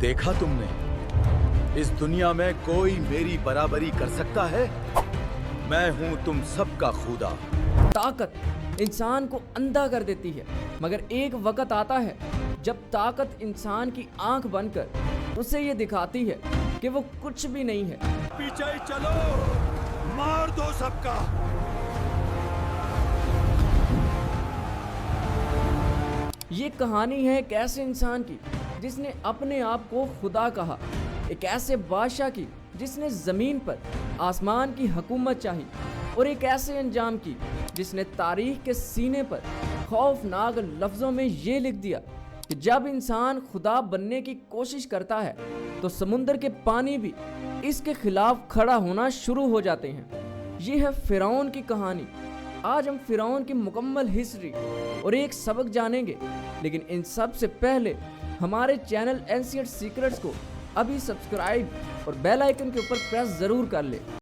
देखा तुमने, इस दुनिया में कोई मेरी बराबरी कर सकता है? मैं हूं तुम सबका खुदा। ताकत इंसान को अंधा कर देती है, मगर एक वक्त आता है जब ताकत इंसान की आंख बनकर उसे ये दिखाती है कि वो कुछ भी नहीं है। पीछे ही चलो, मार दो सबका। ये कहानी है एक ऐसे इंसान की जिसने अपने आप को खुदा कहा, एक ऐसे बादशाह की जिसने ज़मीन पर आसमान की हुकूमत चाही, और एक ऐसे अंजाम की जिसने तारीख के सीने पर खौफनाक लफ्ज़ों में ये लिख दिया कि जब इंसान खुदा बनने की कोशिश करता है तो समुंदर के पानी भी इसके खिलाफ खड़ा होना शुरू हो जाते हैं। ये है फ़िरौन की कहानी। आज हम फ़िरौन की मुकम्मल हिस्ट्री और एक सबक जानेंगे, लेकिन इन सब से पहले हमारे चैनल एंशिएंट सीक्रेट्स को अभी सब्सक्राइब और बेल आइकन के ऊपर प्रेस ज़रूर कर ले।